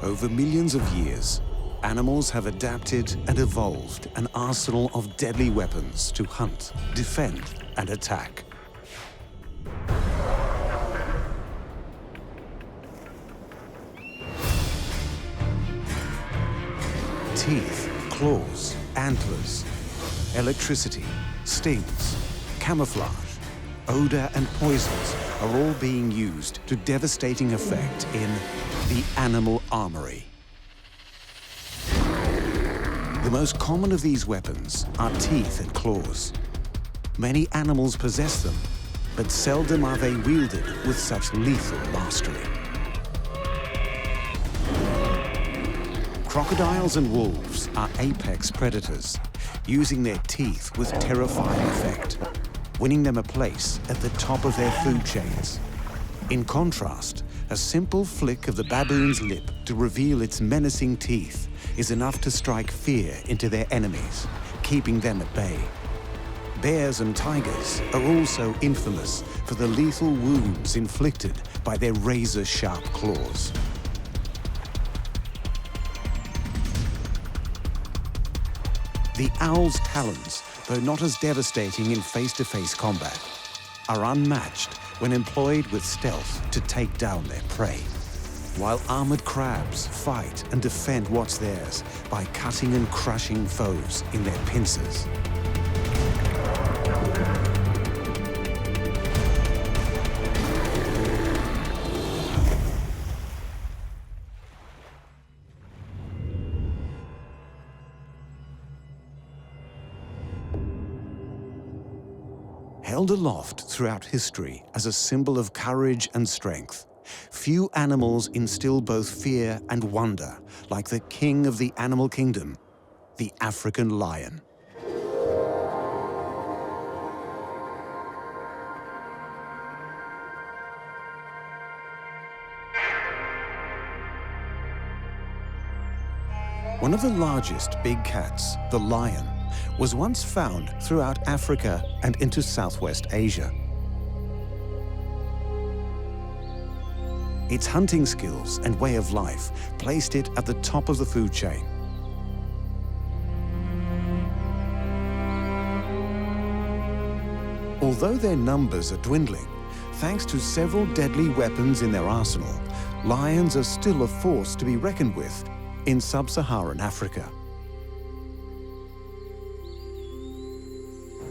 Over millions of years, animals have adapted and evolved an arsenal of deadly weapons to hunt, defend, and attack. Teeth, claws, antlers, electricity, stings, camouflage, odor, and poisons are all being used to devastating effect in the animal armory. The most common of these weapons are teeth and claws. Many animals possess them, but seldom are they wielded with such lethal mastery. Crocodiles and wolves are apex predators, using their teeth with terrifying effect, winning them a place at the top of their food chains. In contrast, a simple flick of the baboon's lip to reveal its menacing teeth is enough to strike fear into their enemies, keeping them at bay. Bears and tigers are also infamous for the lethal wounds inflicted by their razor-sharp claws. The owl's talons, though not as devastating in face-to-face combat, are unmatched when employed with stealth to take down their prey, while armored crabs fight and defend what's theirs by cutting and crushing foes in their pincers. Held aloft throughout history as a symbol of courage and strength, few animals instill both fear and wonder like the king of the animal kingdom, the African lion. One of the largest big cats, the lion, was once found throughout Africa and into Southwest Asia. Its hunting skills and way of life placed it at the top of the food chain. Although their numbers are dwindling, thanks to several deadly weapons in their arsenal, lions are still a force to be reckoned with in sub-Saharan Africa.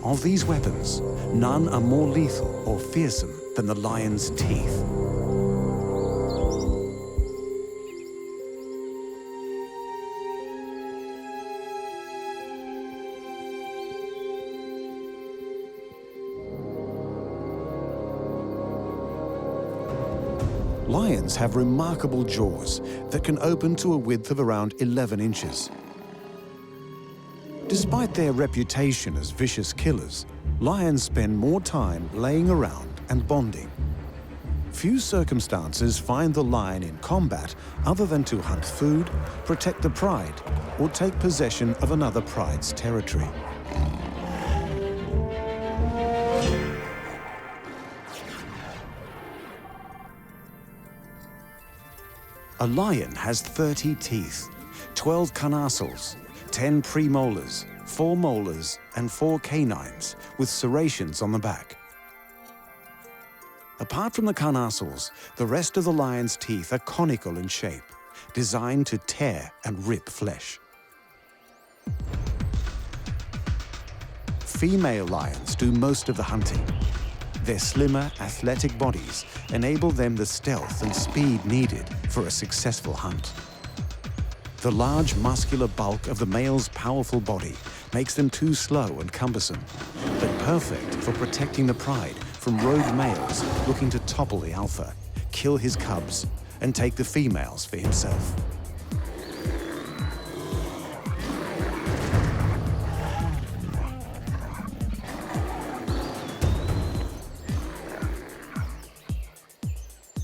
Of these weapons, none are more lethal or fearsome than the lion's teeth. Lions have remarkable jaws that can open to a width of around 11 inches. Despite their reputation as vicious killers, lions spend more time laying around and bonding. Few circumstances find the lion in combat other than to hunt food, protect the pride, or take possession of another pride's territory. A lion has 30 teeth, 12 carnassials, 10 premolars, 4 molars, and 4 canines with serrations on the back. Apart from the carnassials, the rest of the lion's teeth are conical in shape, designed to tear and rip flesh. Female lions do most of the hunting. Their slimmer, athletic bodies enable them the stealth and speed needed for a successful hunt. The large muscular bulk of the male's powerful body makes them too slow and cumbersome, but perfect for protecting the pride from rogue males looking to topple the alpha, kill his cubs, and take the females for himself.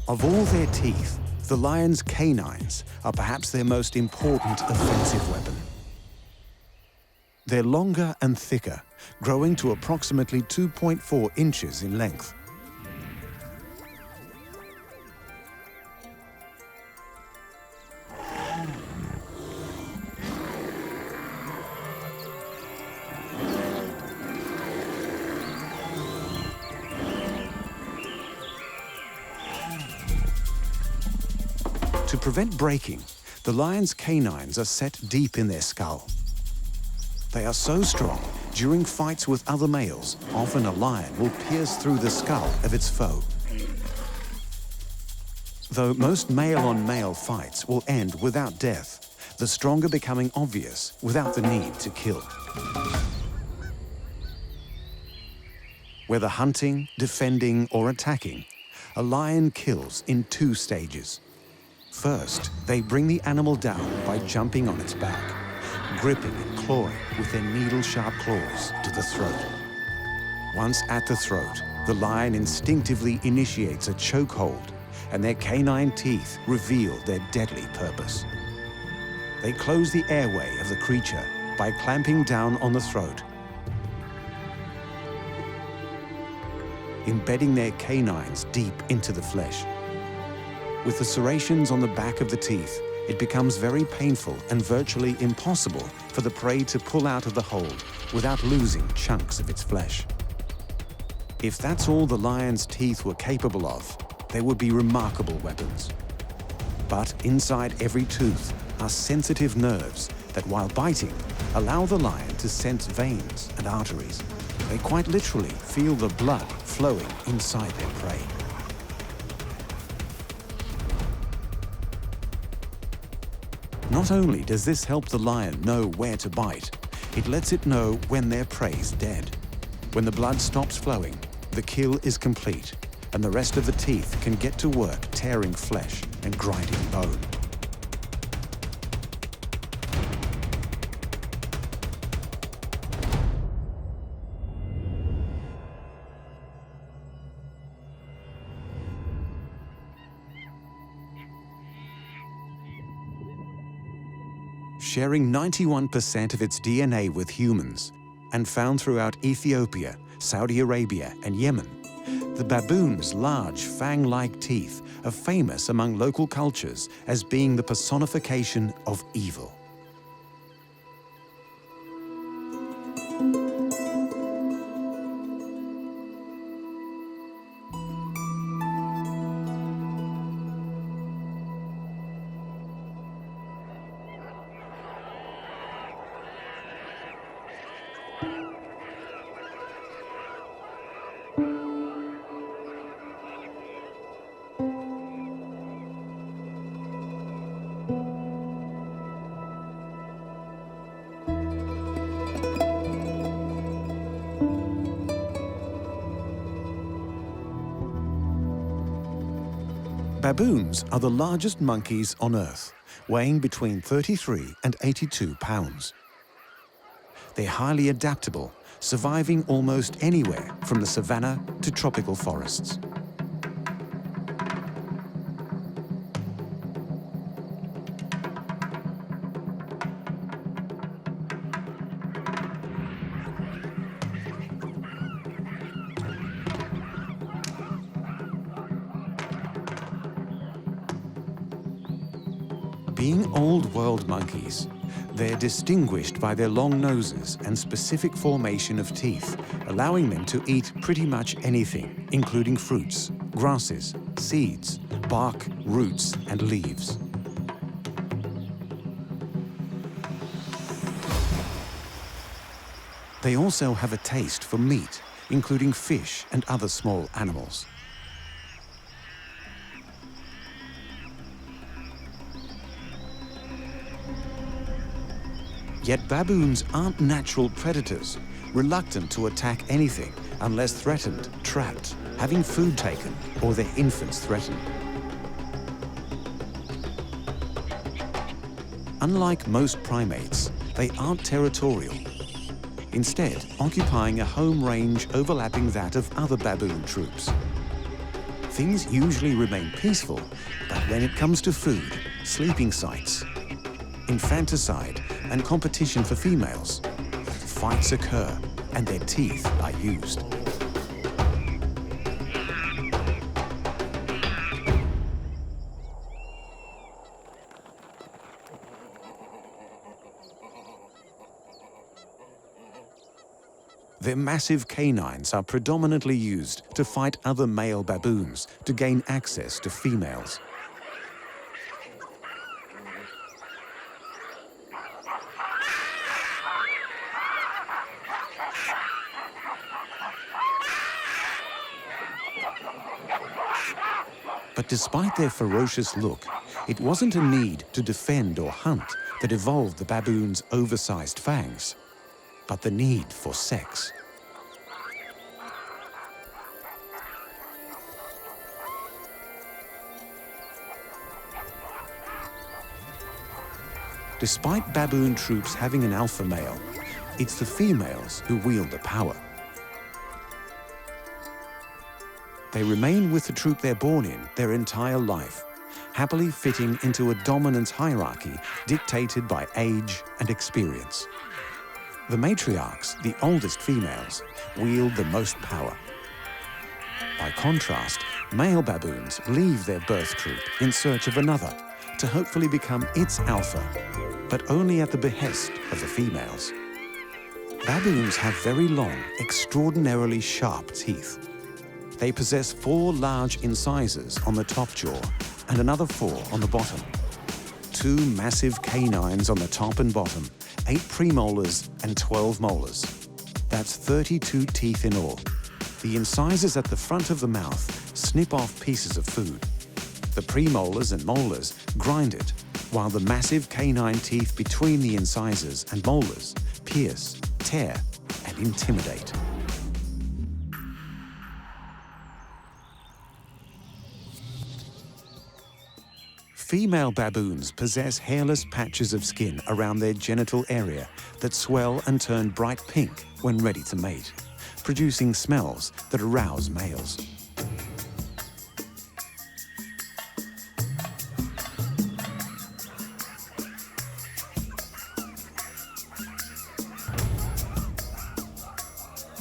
Of all their teeth, the lion's canines are perhaps their most important offensive weapon. They're longer and thicker, growing to approximately 2.4 inches in length. To prevent breaking, the lion's canines are set deep in their skull. They are so strong, during fights with other males, often a lion will pierce through the skull of its foe. Though most male-on-male fights will end without death, the stronger becoming obvious without the need to kill. Whether hunting, defending, or attacking, a lion kills in 2 stages. First, they bring the animal down by jumping on its back, gripping and clawing with their needle-sharp claws to the throat. Once at the throat, the lion instinctively initiates a chokehold, and their canine teeth reveal their deadly purpose. They close the airway of the creature by clamping down on the throat, embedding their canines deep into the flesh. With the serrations on the back of the teeth, it becomes very painful and virtually impossible for the prey to pull out of the hold without losing chunks of its flesh. If that's all the lion's teeth were capable of, they would be remarkable weapons. But inside every tooth are sensitive nerves that, while biting, allow the lion to sense veins and arteries. They quite literally feel the blood flowing inside their prey. Not only does this help the lion know where to bite, it lets it know when their prey's dead. When the blood stops flowing, the kill is complete, and the rest of the teeth can get to work tearing flesh and grinding bone. Sharing 91% of its DNA with humans, and found throughout Ethiopia, Saudi Arabia, and Yemen, the baboon's large fang-like teeth are famous among local cultures as being the personification of evil. Baboons are the largest monkeys on Earth, weighing between 33 and 82 pounds. They're highly adaptable, surviving almost anywhere from the savanna to tropical forests. Being old-world monkeys, they're distinguished by their long noses and specific formation of teeth, allowing them to eat pretty much anything, including fruits, grasses, seeds, bark, roots, and leaves. They also have a taste for meat, including fish and other small animals. Yet baboons aren't natural predators, reluctant to attack anything unless threatened, trapped, having food taken, or their infants threatened. Unlike most primates, they aren't territorial, instead occupying a home range overlapping that of other baboon troops. Things usually remain peaceful, but when it comes to food, sleeping sites, infanticide, and competition for females, fights occur and their teeth are used. Their massive canines are predominantly used to fight other male baboons to gain access to females. But despite their ferocious look, it wasn't a need to defend or hunt that evolved the baboon's oversized fangs, but the need for sex. Despite baboon troops having an alpha male, it's the females who wield the power. They remain with the troop they're born in their entire life, happily fitting into a dominance hierarchy dictated by age and experience. The matriarchs, the oldest females, wield the most power. By contrast, male baboons leave their birth troop in search of another to hopefully become its alpha, but only at the behest of the females. Baboons have very long, extraordinarily sharp teeth. They possess 4 large incisors on the top jaw and another 4 on the bottom. 2 massive canines on the top and bottom, 8 premolars and 12 molars. That's 32 teeth in all. The incisors at the front of the mouth snip off pieces of food. The premolars and molars grind it, while the massive canine teeth between the incisors and molars pierce, tear, and intimidate. Female baboons possess hairless patches of skin around their genital area that swell and turn bright pink when ready to mate, producing smells that arouse males.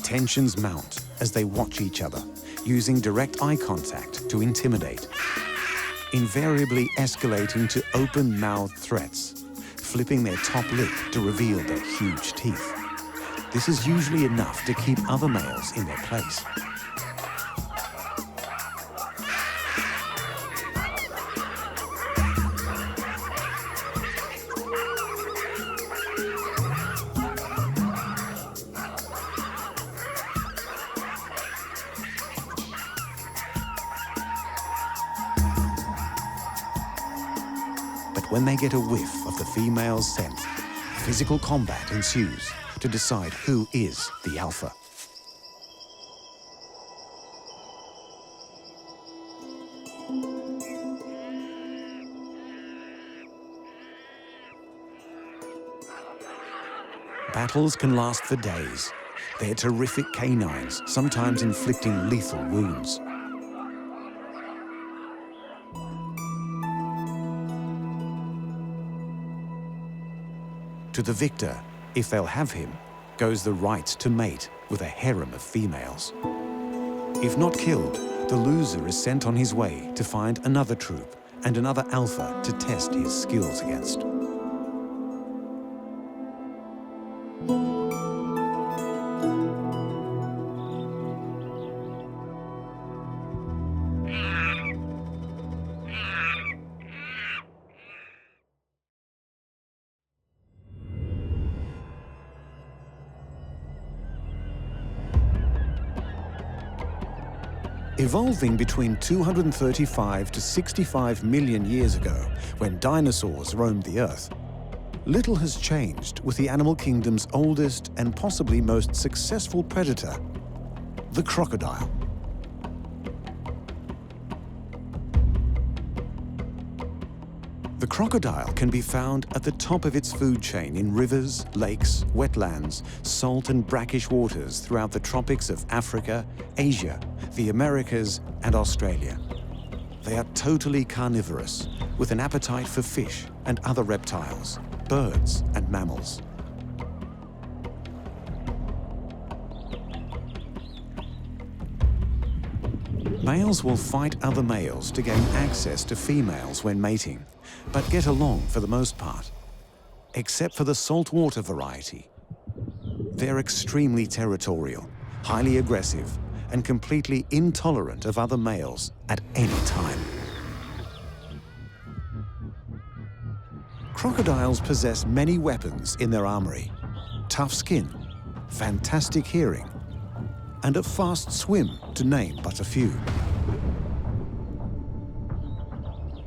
Tensions mount as they watch each other, using direct eye contact to intimidate, invariably escalating to open-mouthed threats, flipping their top lip to reveal their huge teeth. This is usually enough to keep other males in their place. When they get a whiff of the female's scent, physical combat ensues to decide who is the alpha. Battles can last for days. Their terrific canines sometimes inflicting lethal wounds. To the victor, if they'll have him, goes the right to mate with a harem of females. If not killed, the loser is sent on his way to find another troop and another alpha to test his skills against. Evolving between 235 to 65 million years ago, when dinosaurs roamed the Earth, little has changed with the animal kingdom's oldest and possibly most successful predator, the crocodile. The crocodile can be found at the top of its food chain in rivers, lakes, wetlands, salt and brackish waters throughout the tropics of Africa, Asia, the Americas, and Australia. They are totally carnivorous, with an appetite for fish and other reptiles, birds and mammals. Males will fight other males to gain access to females when mating, but get along for the most part, except for the saltwater variety. They're extremely territorial, highly aggressive, and completely intolerant of other males at any time. Crocodiles possess many weapons in their armory: tough skin, fantastic hearing, and a fast swim, to name but a few.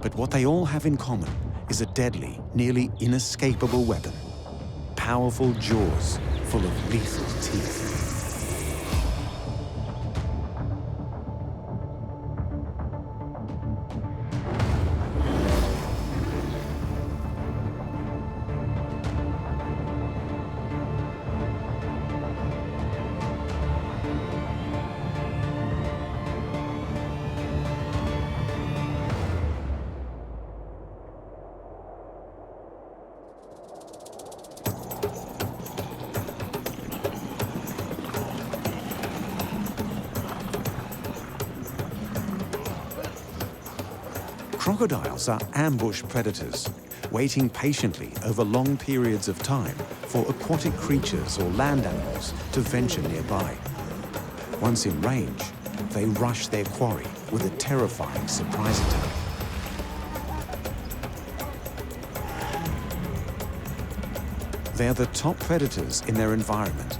But what they all have in common is a deadly, nearly inescapable weapon. Powerful jaws full of lethal teeth. Crocodiles are ambush predators, waiting patiently over long periods of time for aquatic creatures or land animals to venture nearby. Once in range, they rush their quarry with a terrifying surprise attack. They are the top predators in their environment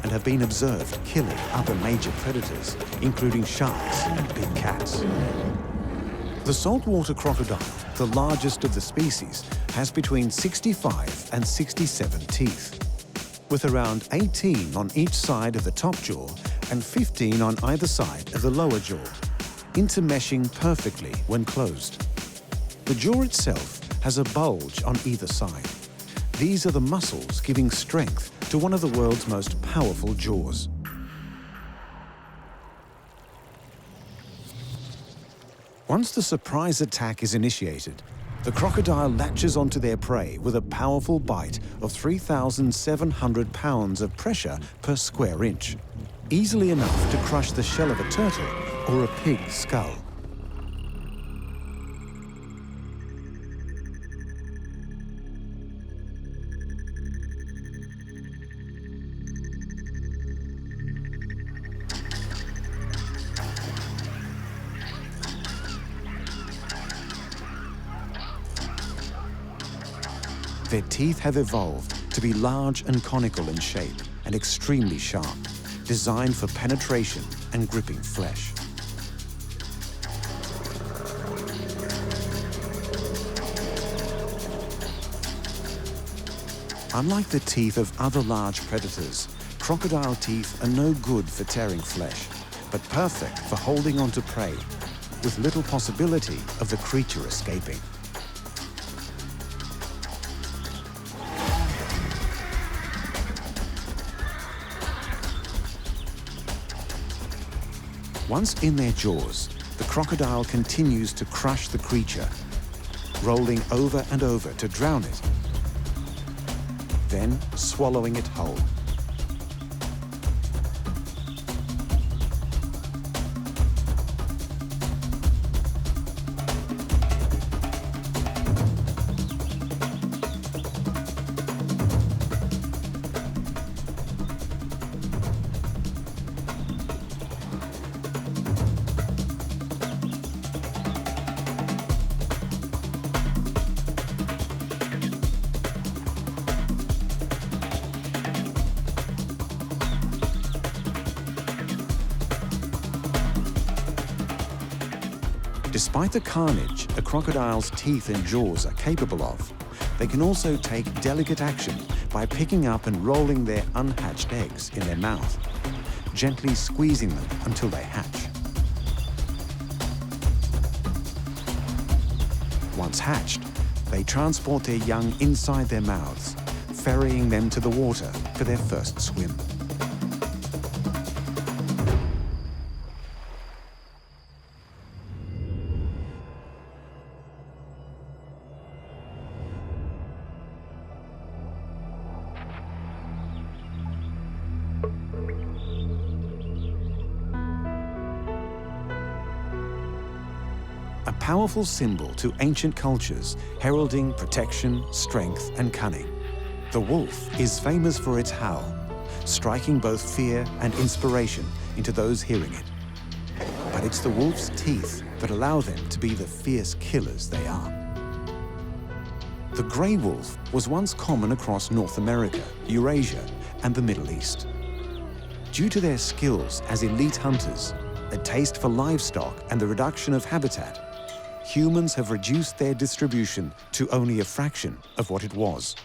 and have been observed killing other major predators, including sharks and big cats. The saltwater crocodile, the largest of the species, has between 65 and 67 teeth, with around 18 on each side of the top jaw and 15 on either side of the lower jaw, intermeshing perfectly when closed. The jaw itself has a bulge on either side. These are the muscles giving strength to one of the world's most powerful jaws. Once the surprise attack is initiated, the crocodile latches onto their prey with a powerful bite of 3,700 pounds of pressure per square inch, easily enough to crush the shell of a turtle or a pig's skull. Their teeth have evolved to be large and conical in shape and extremely sharp, designed for penetration and gripping flesh. Unlike the teeth of other large predators, crocodile teeth are no good for tearing flesh, but perfect for holding onto prey, with little possibility of the creature escaping. Once in their jaws, the crocodile continues to crush the creature, rolling over and over to drown it, then swallowing it whole. Despite the carnage a crocodile's teeth and jaws are capable of, they can also take delicate action by picking up and rolling their unhatched eggs in their mouth, gently squeezing them until they hatch. Once hatched, they transport their young inside their mouths, ferrying them to the water for their first swim. A powerful symbol to ancient cultures, heralding protection, strength, and cunning. The wolf is famous for its howl, striking both fear and inspiration into those hearing it. But it's the wolf's teeth that allow them to be the fierce killers they are. The grey wolf was once common across North America, Eurasia, and the Middle East. Due to their skills as elite hunters, a taste for livestock, and the reduction of habitat, humans have reduced their distribution to only a fraction of what it was.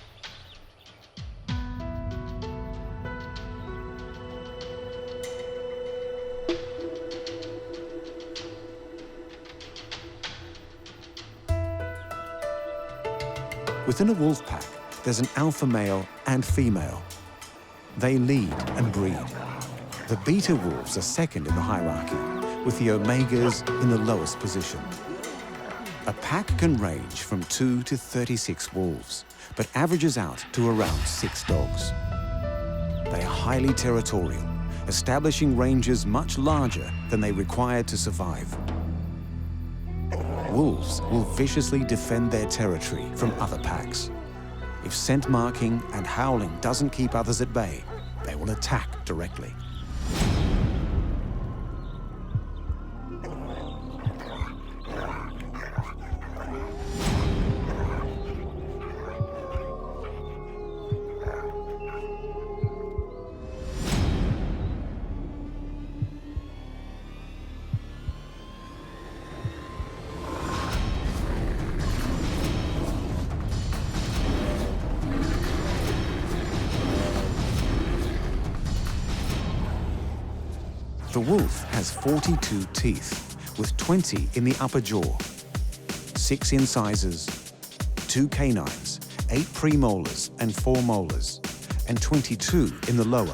Within a wolf pack, there's an alpha male and female. They lead and breed. The beta wolves are second in the hierarchy, with the omegas in the lowest position. A pack can range from 2 to 36 wolves, but averages out to around 6 dogs. They are highly territorial, establishing ranges much larger than they require to survive. Wolves will viciously defend their territory from other packs. If scent marking and howling doesn't keep others at bay, they will attack directly. The wolf has 42 teeth, with 20 in the upper jaw, 6 incisors, 2 canines, 8 premolars and 4 molars, and 22 in the lower,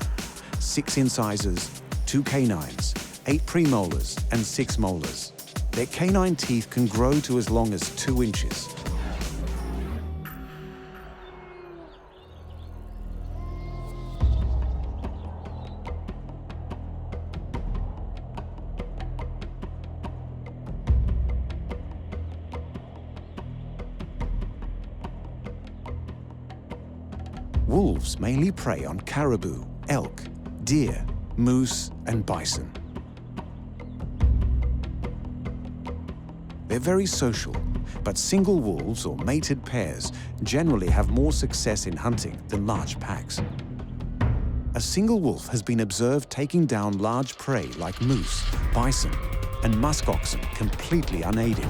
6 incisors, 2 canines, 8 premolars and 6 molars. Their canine teeth can grow to as long as 2 inches. Wolves mainly prey on caribou, elk, deer, moose, and bison. They're very social, but single wolves or mated pairs generally have more success in hunting than large packs. A single wolf has been observed taking down large prey like moose, bison, and musk oxen completely unaided.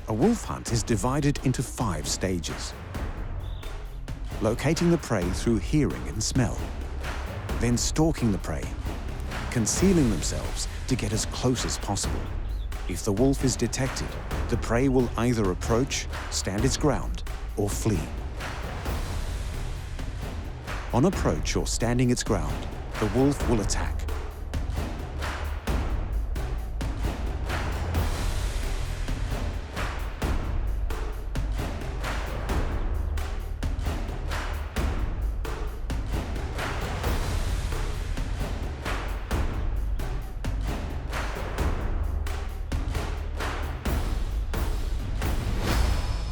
A wolf hunt is divided into 5 stages. Locating the prey through hearing and smell, then stalking the prey, concealing themselves to get as close as possible. If the wolf is detected, the prey will either approach, stand its ground, or flee. On approach or standing its ground, the wolf will attack.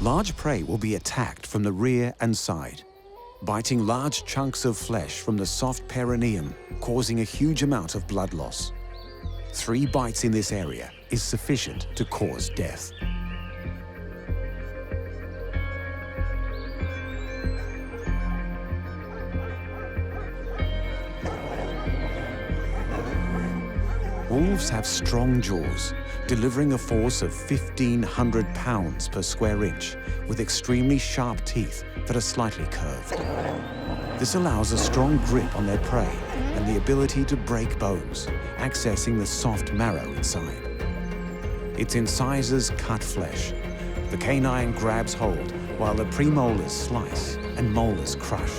Large prey will be attacked from the rear and side, biting large chunks of flesh from the soft perineum, causing a huge amount of blood loss. 3 bites in this area is sufficient to cause death. Wolves have strong jaws, delivering a force of 1,500 pounds per square inch, with extremely sharp teeth that are slightly curved. This allows a strong grip on their prey and the ability to break bones, accessing the soft marrow inside. Its incisors cut flesh. The canine grabs hold, while the premolars slice and molars crush,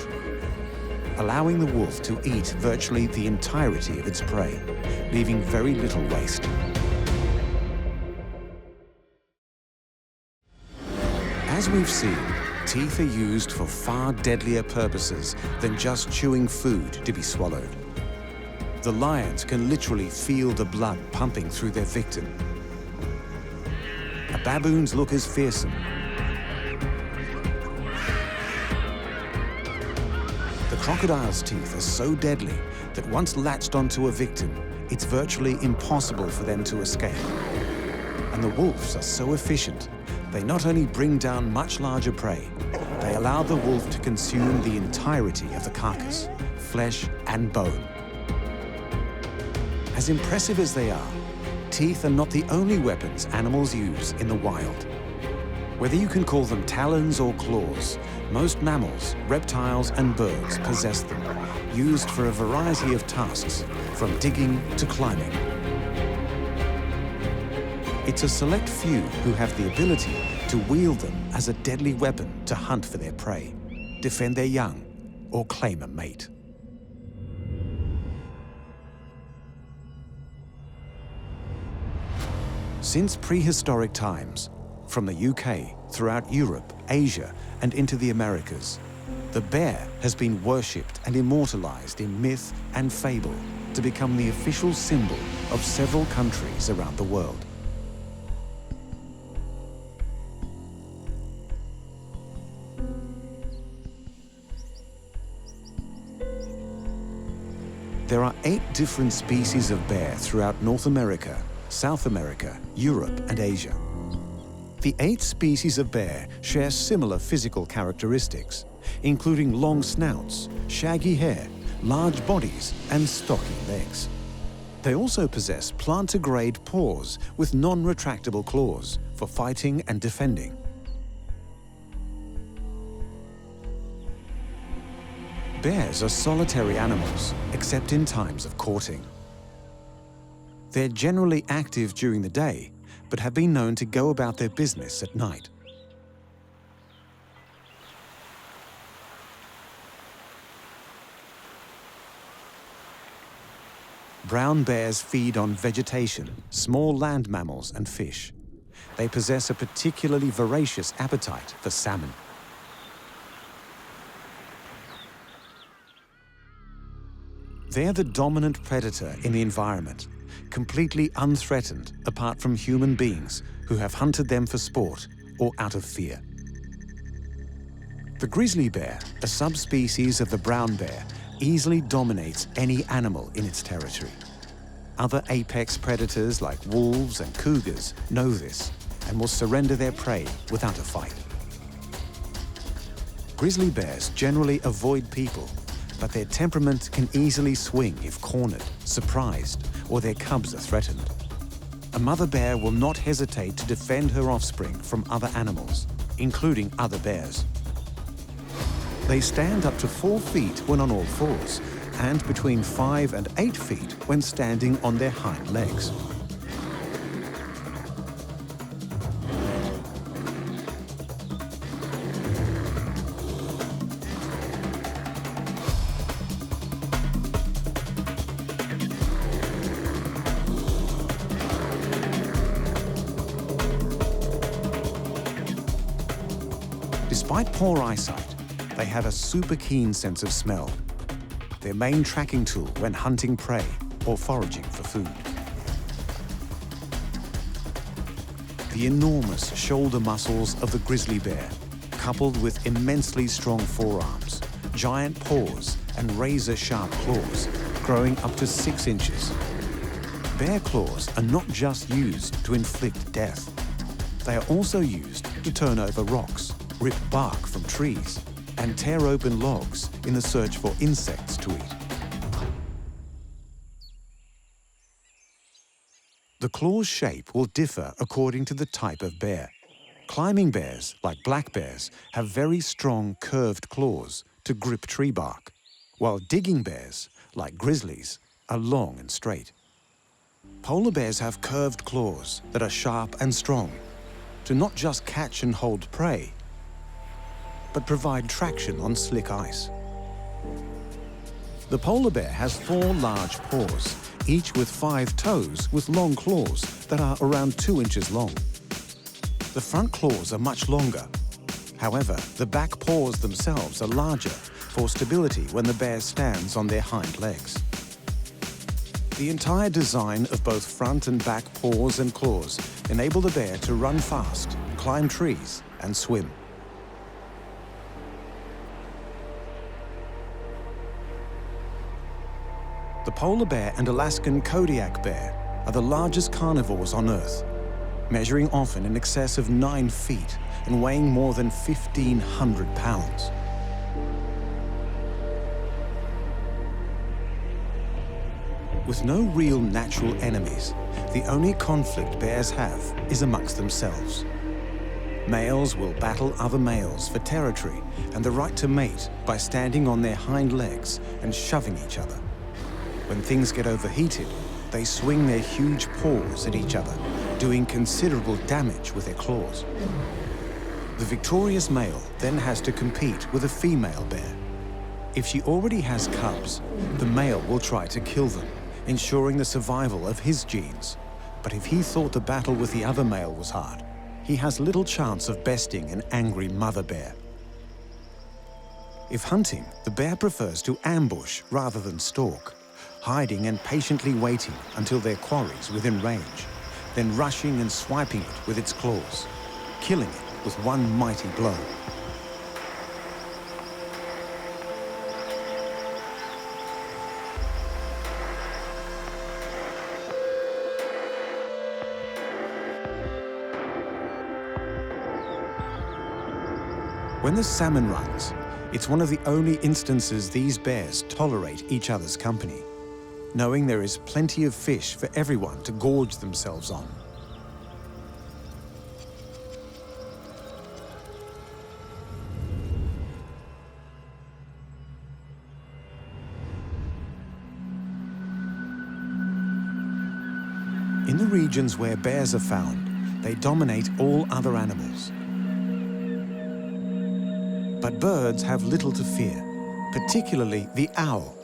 allowing the wolf to eat virtually the entirety of its prey, leaving very little waste. As we've seen, teeth are used for far deadlier purposes than just chewing food to be swallowed. The lions can literally feel the blood pumping through their victim. A baboon's look is fearsome. The crocodile's teeth are so deadly that once latched onto a victim, it's virtually impossible for them to escape. And the wolves are so efficient, they not only bring down much larger prey, they allow the wolf to consume the entirety of the carcass, flesh and bone. As impressive as they are, teeth are not the only weapons animals use in the wild. Whether you can call them talons or claws, most mammals, reptiles and birds possess them, used for a variety of tasks, from digging to climbing. It's a select few who have the ability to wield them as a deadly weapon to hunt for their prey, defend their young, or claim a mate. Since prehistoric times, from the UK, throughout Europe, Asia, and into the Americas, the bear has been worshipped and immortalized in myth and fable to become the official symbol of several countries around the world. There are 8 different species of bear throughout North America, South America, Europe, and Asia. The 8 species of bear share similar physical characteristics, including long snouts, shaggy hair, large bodies, and stocky legs. They also possess plantar-grade paws with non-retractable claws for fighting and defending. Bears are solitary animals, except in times of courting. They're generally active during the day, but have been known to go about their business at night. Brown bears feed on vegetation, small land mammals, and fish. They possess a particularly voracious appetite for salmon. They're the dominant predator in the environment, completely unthreatened apart from human beings who have hunted them for sport or out of fear. The grizzly bear, a subspecies of the brown bear, easily dominates any animal in its territory. Other apex predators like wolves and cougars know this and will surrender their prey without a fight. Grizzly bears generally avoid people, but their temperament can easily swing if cornered, surprised, or their cubs are threatened. A mother bear will not hesitate to defend her offspring from other animals, including other bears. They stand up to 4 feet when on all fours, and between 5 and 8 feet when standing on their hind legs. Despite poor eyesight, they have a super keen sense of smell, their main tracking tool when hunting prey or foraging for food. The enormous shoulder muscles of the grizzly bear, coupled with immensely strong forearms, giant paws, and razor-sharp claws, growing up to 6 inches. Bear claws are not just used to inflict death. They are also used to turn over rocks, rip bark from trees, and tear open logs in the search for insects to eat. The claw's shape will differ according to the type of bear. Climbing bears, like black bears, have very strong curved claws to grip tree bark, while digging bears, like grizzlies, are long and straight. Polar bears have curved claws that are sharp and strong to not just catch and hold prey, but provide traction on slick ice. The polar bear has 4 large paws, each with 5 toes with long claws that are around 2 inches long. The front claws are much longer. However, the back paws themselves are larger for stability when the bear stands on their hind legs. The entire design of both front and back paws and claws enable the bear to run fast, climb trees, and swim. The polar bear and Alaskan Kodiak bear are the largest carnivores on Earth. measuring often in excess of 9 feet and weighing more than 1,500 pounds. With no real natural enemies, the only conflict bears have is amongst themselves. Males will battle other males for territory and the right to mate by standing on their hind legs and shoving each other. When things get overheated, they swing their huge paws at each other, doing considerable damage with their claws. The victorious male then has to compete with a female bear. If she already has cubs, the male will try to kill them, ensuring the survival of his genes. But if he thought the battle with the other male was hard, he has little chance of besting an angry mother bear. If hunting, the bear prefers to ambush rather than stalk, hiding and patiently waiting until their quarry's within range, then rushing and swiping it with its claws, killing it with one mighty blow. When the salmon runs, it's one of the only instances these bears tolerate each other's company, knowing there is plenty of fish for everyone to gorge themselves on. In the regions where bears are found, they dominate all other animals. But birds have little to fear, particularly the owl,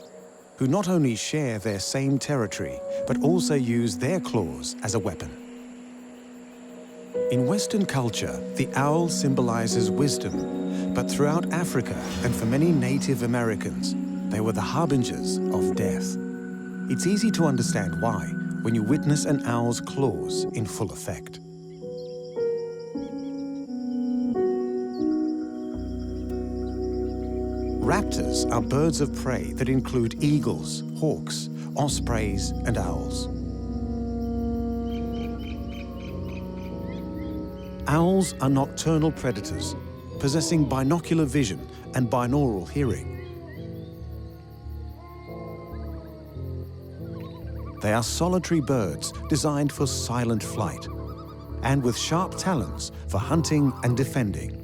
who not only share their same territory, but also use their claws as a weapon. In Western culture, the owl symbolizes wisdom, but throughout Africa and for many Native Americans, they were the harbingers of death. It's easy to understand why when you witness an owl's claws in full effect. Raptors are birds of prey that include eagles, hawks, ospreys, and owls. Owls are nocturnal predators, possessing binocular vision and binaural hearing. They are solitary birds designed for silent flight, and with sharp talons for hunting and defending.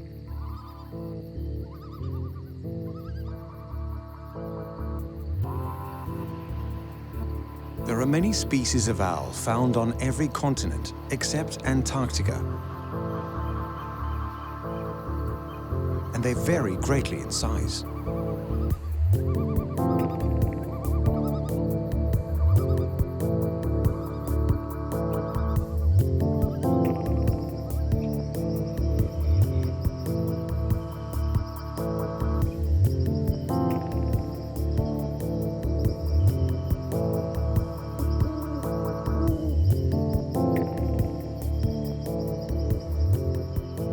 There are many species of owl found on every continent except Antarctica. And they vary greatly in size.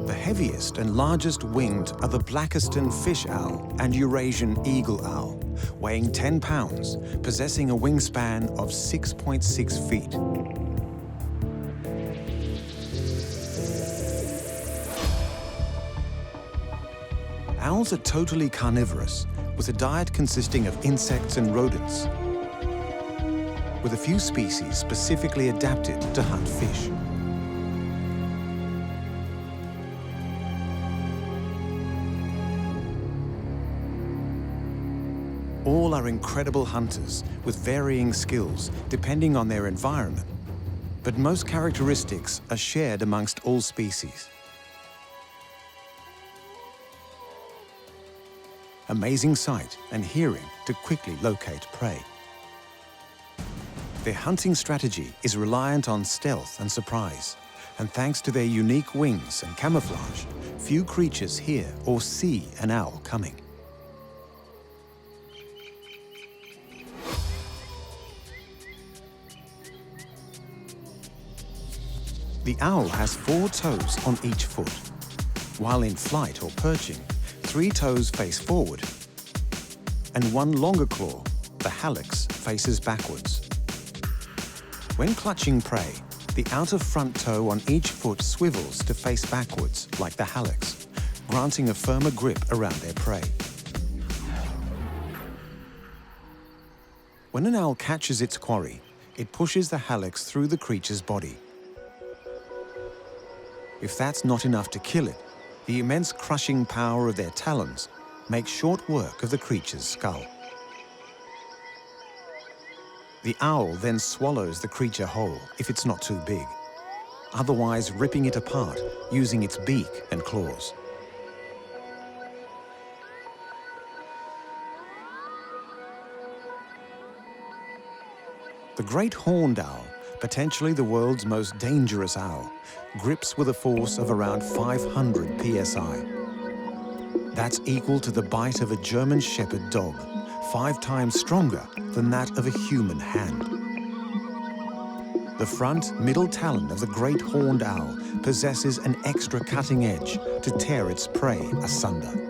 The heaviest and largest winged are the Blackiston fish owl and Eurasian eagle owl, weighing 10 pounds, possessing a wingspan of 6.6 feet. Owls are totally carnivorous, with a diet consisting of insects and rodents, with a few species specifically adapted to hunt fish. All are incredible hunters with varying skills depending on their environment, but most characteristics are shared amongst all species. Amazing sight and hearing to quickly locate prey. Their hunting strategy is reliant on stealth and surprise, and thanks to their unique wings and camouflage, few creatures hear or see an owl coming. The owl has 4 toes on each foot. While in flight or perching, 3 toes face forward, and 1 longer claw, the hallux, faces backwards. When clutching prey, The outer front toe on each foot swivels to face backwards, like the hallux, granting a firmer grip around their prey. When an owl catches its quarry, it pushes the hallux through the creature's body. If that's not enough to kill it, the immense crushing power of their talons makes short work of the creature's skull. The owl then swallows the creature whole if it's not too big, otherwise ripping it apart using its beak and claws. The great horned owl, potentially the world's most dangerous owl, grips with a force of around 500 psi. That's equal to the bite of a German shepherd dog, 5 times stronger than that of a human hand. The front middle talon of the great horned owl possesses an extra cutting edge to tear its prey asunder.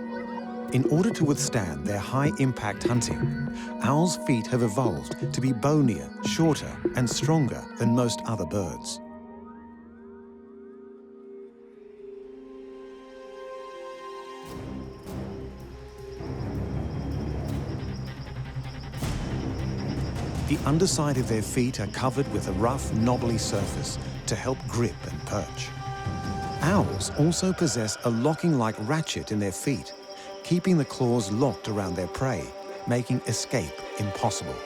In order to withstand their high-impact hunting, owls' feet have evolved to be bonier, shorter, and stronger than most other birds. The underside of their feet are covered with a rough, knobbly surface to help grip and perch. Owls also possess a locking-like ratchet in their feet, keeping the claws locked around their prey, making escape impossible.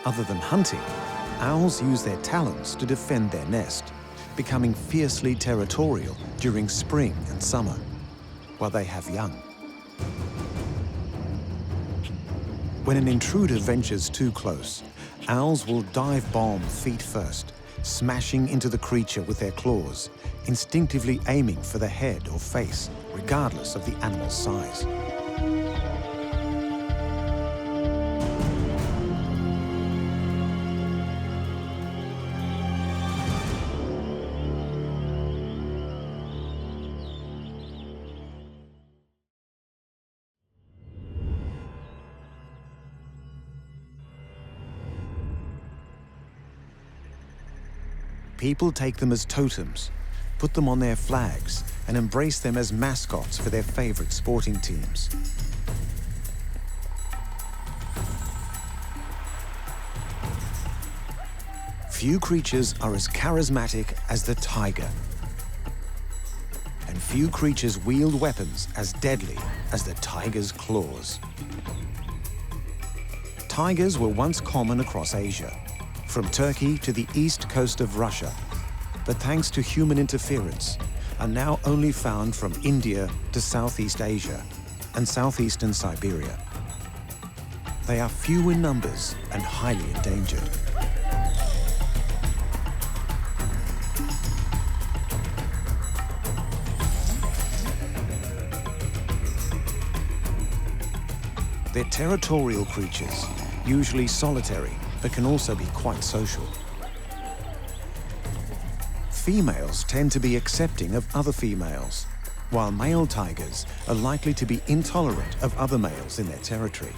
Other than hunting, owls use their talons to defend their nest, becoming fiercely territorial during spring and summer, while they have young. When an intruder ventures too close, owls will dive bomb feet first, smashing into the creature with their claws, instinctively aiming for the head or face, regardless of the animal's size. People take them as totems, put them on their flags, and embrace them as mascots for their favorite sporting teams. Few creatures are as charismatic as the tiger, and few creatures wield weapons as deadly as the tiger's claws. Tigers were once common across Asia, from Turkey to the east coast of Russia, but thanks to human interference, are now only found from India to Southeast Asia and southeastern Siberia. They are few in numbers and highly endangered. They're territorial creatures, usually solitary, but can also be quite social. Females tend to be accepting of other females, while male tigers are likely to be intolerant of other males in their territory.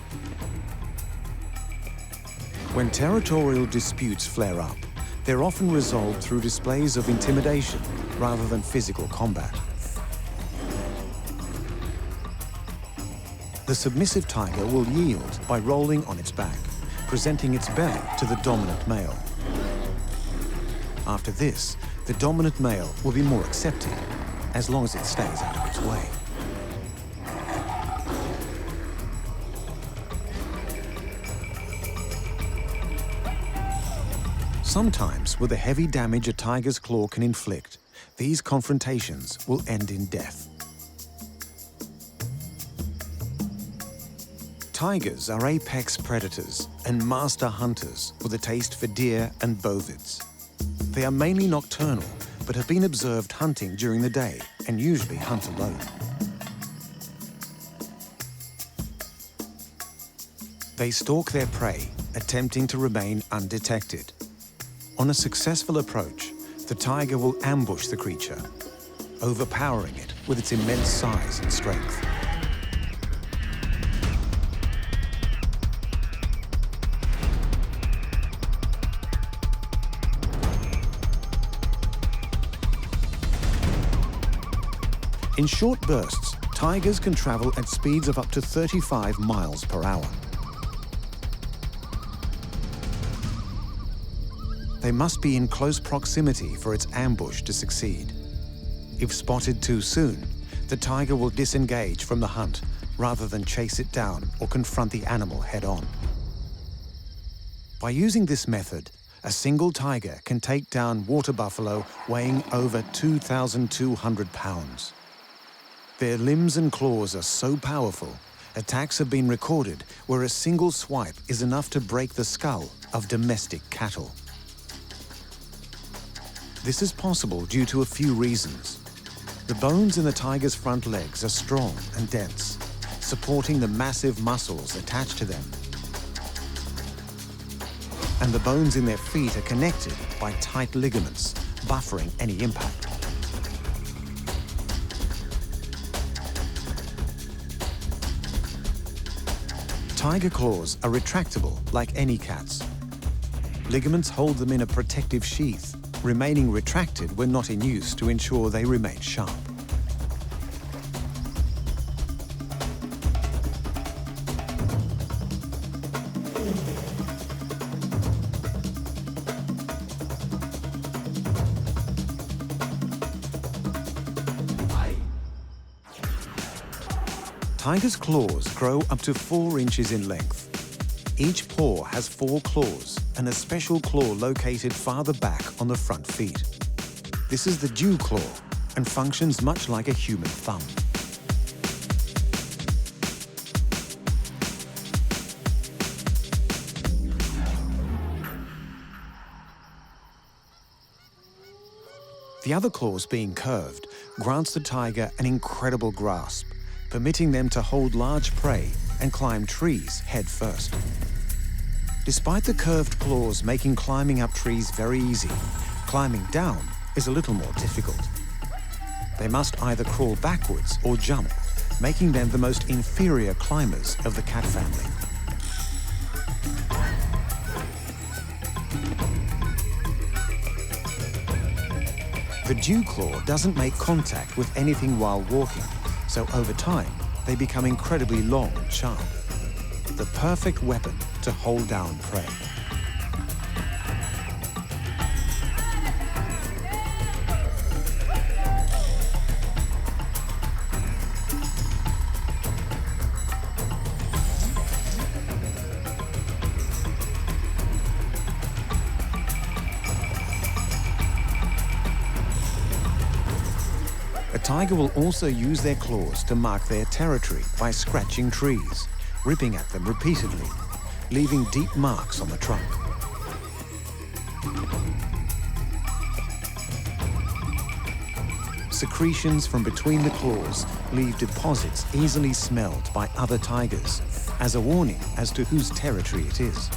When territorial disputes flare up, they're often resolved through displays of intimidation rather than physical combat. The submissive tiger will yield by rolling on its back, presenting its belly to the dominant male. After this, the dominant male will be more accepting, as long as it stays out of its way. Sometimes, with the heavy damage a tiger's claw can inflict, these confrontations will end in death. Tigers are apex predators and master hunters with a taste for deer and bovids. They are mainly nocturnal, but have been observed hunting during the day and usually hunt alone. They stalk their prey, attempting to remain undetected. On a successful approach, the tiger will ambush the creature, overpowering it with its immense size and strength. In short bursts, tigers can travel at speeds of up to 35 miles per hour. They must be in close proximity for its ambush to succeed. If spotted too soon, the tiger will disengage from the hunt rather than chase it down or confront the animal head-on. By using this method, a single tiger can take down water buffalo weighing over 2,200 pounds. Their limbs and claws are so powerful, attacks have been recorded where a single swipe is enough to break the skull of domestic cattle. This is possible due to a few reasons. The bones in the tiger's front legs are strong and dense, supporting the massive muscles attached to them. And the bones in their feet are connected by tight ligaments, buffering any impact. Tiger claws are retractable like any cat's. Ligaments hold them in a protective sheath, remaining retracted when not in use to ensure they remain sharp. Tigers' claws grow up to 4 inches in length. Each paw has 4 claws and a special claw located farther back on the front feet. This is the dew claw and functions much like a human thumb. The other claws, being curved, grants the tiger an incredible grasp, permitting them to hold large prey and climb trees head first. Despite the curved claws making climbing up trees very easy, climbing down is a little more difficult. They must either crawl backwards or jump, making them the most inferior climbers of the cat family. The dew claw doesn't make contact with anything while walking, so over time, they become incredibly long and sharp. The perfect weapon to hold down prey. A tiger will also use their claws to mark their territory by scratching trees, ripping at them repeatedly, leaving deep marks on the trunk. Secretions from between the claws leave deposits easily smelled by other tigers, as a warning as to whose territory it is.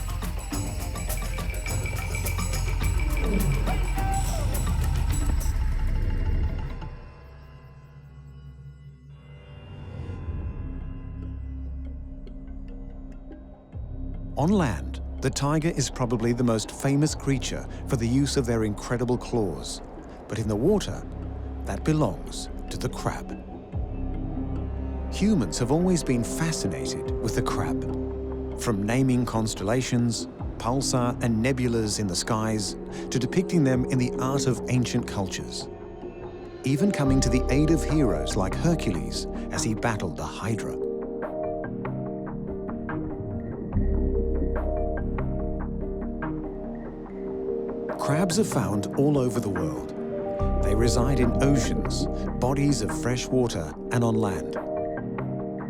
On land, the tiger is probably the most famous creature for the use of their incredible claws. But in the water, that belongs to the crab. Humans have always been fascinated with the crab. From naming constellations, pulsar and nebulas in the skies, to depicting them in the art of ancient cultures. Even coming to the aid of heroes like Hercules as he battled the Hydra. Crabs are found all over the world. They reside in oceans, bodies of fresh water, and on land.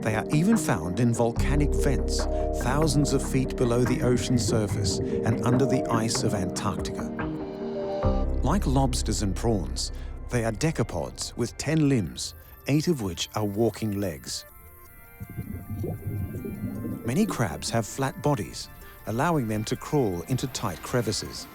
They are even found in volcanic vents, thousands of feet below the ocean surface and under the ice of Antarctica. Like lobsters and prawns, they are decapods with 10 limbs, 8 of which are walking legs. Many crabs have flat bodies, allowing them to crawl into tight crevices.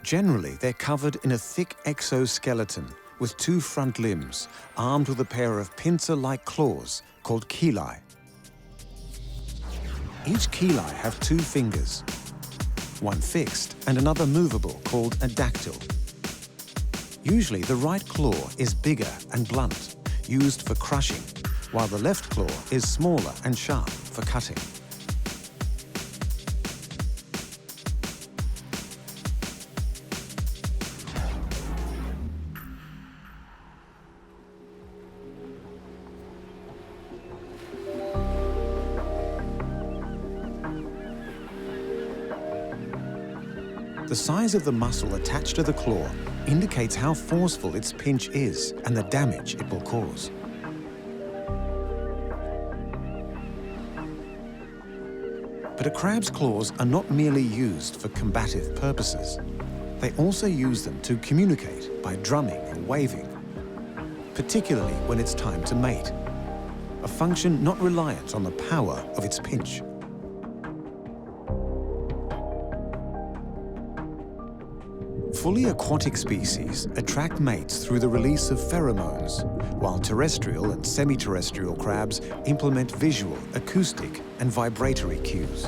Generally, they're covered in a thick exoskeleton with 2 front limbs, armed with a pair of pincer-like claws called chelae. Each chelae have 2 fingers, one fixed and another movable called a dactyl. Usually the right claw is bigger and blunt, used for crushing, while the left claw is smaller and sharp for cutting. The size of the muscle attached to the claw indicates how forceful its pinch is and the damage it will cause. But a crab's claws are not merely used for combative purposes. They also use them to communicate by drumming and waving, particularly when it's time to mate, a function not reliant on the power of its pinch. Fully aquatic species attract mates through the release of pheromones, while terrestrial and semi-terrestrial crabs implement visual, acoustic, and vibratory cues.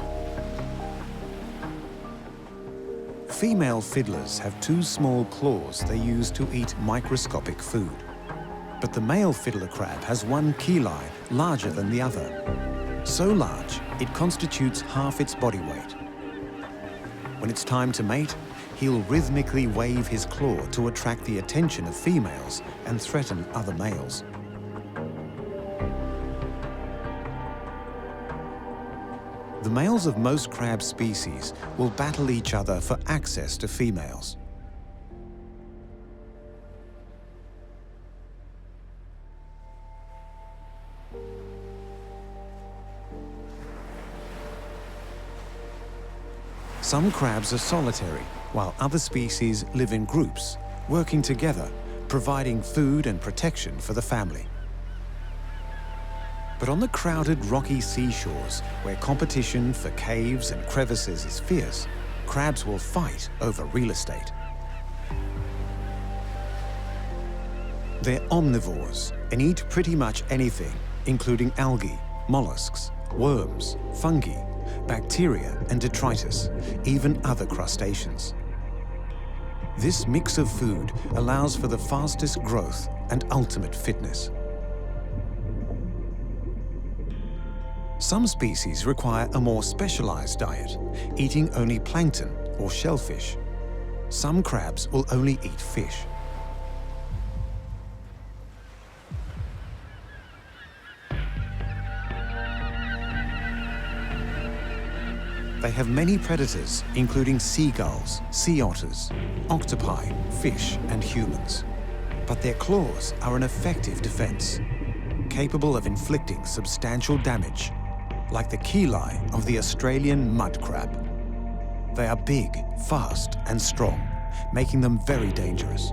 Female fiddlers have 2 small claws they use to eat microscopic food. But the male fiddler crab has 1 chelae larger than the other. So large, it constitutes half its body weight. When it's time to mate, he'll rhythmically wave his claw to attract the attention of females and threaten other males. The males of most crab species will battle each other for access to females. Some crabs are solitary, while other species live in groups, working together, providing food and protection for the family. But on the crowded rocky seashores, where competition for caves and crevices is fierce, crabs will fight over real estate. They're omnivores and eat pretty much anything, including algae, mollusks, worms, fungi, bacteria and detritus, even other crustaceans. This mix of food allows for the fastest growth and ultimate fitness. Some species require a more specialized diet, eating only plankton or shellfish. Some crabs will only eat fish. They have many predators, including seagulls, sea otters, octopi, fish, and humans. But their claws are an effective defense, capable of inflicting substantial damage, like the chelae of the Australian mud crab. They are big, fast, and strong, making them very dangerous.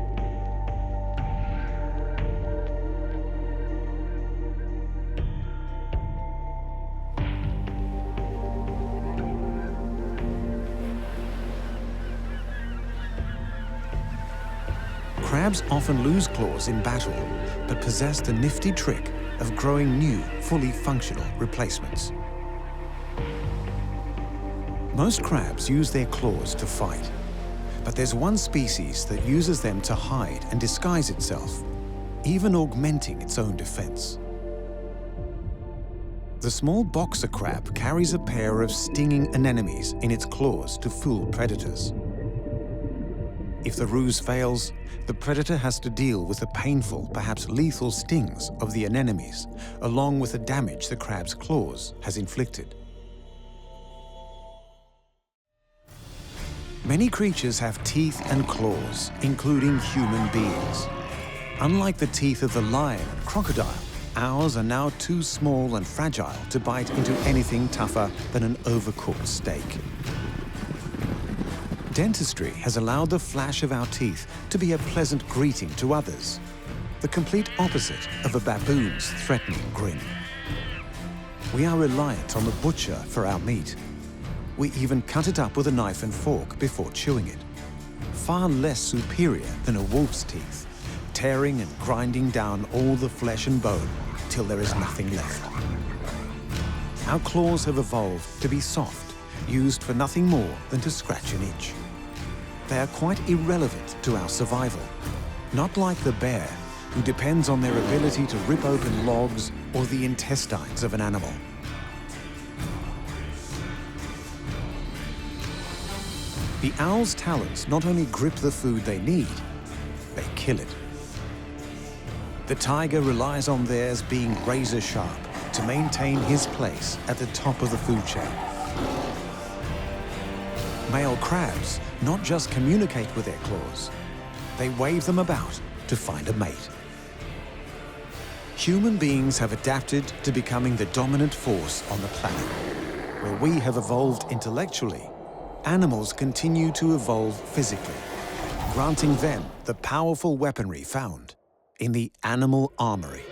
Crabs often lose claws in battle, but possess the nifty trick of growing new, fully functional replacements. Most crabs use their claws to fight, but there's one species that uses them to hide and disguise itself, even augmenting its own defense. The small boxer crab carries a pair of stinging anemones in its claws to fool predators. If the ruse fails, the predator has to deal with the painful, perhaps lethal stings of the anemones, along with the damage the crab's claws has inflicted. Many creatures have teeth and claws, including human beings. Unlike the teeth of the lion and crocodile, ours are now too small and fragile to bite into anything tougher than an overcooked steak. Dentistry has allowed the flash of our teeth to be a pleasant greeting to others, the complete opposite of a baboon's threatening grin. We are reliant on the butcher for our meat. We even cut it up with a knife and fork before chewing it. Far less superior than a wolf's teeth, tearing and grinding down all the flesh and bone till there is nothing left. Our claws have evolved to be soft, used for nothing more than to scratch an itch. They are quite irrelevant to our survival, not like the bear, who depends on their ability to rip open logs or the intestines of an animal. The owl's talons not only grip the food they need, they kill it. The tiger relies on theirs being razor sharp to maintain his place at the top of the food chain. Male crabs not just communicate with their claws, they wave them about to find a mate. Human beings have adapted to becoming the dominant force on the planet. Where we have evolved intellectually, animals continue to evolve physically, granting them the powerful weaponry found in the animal armory.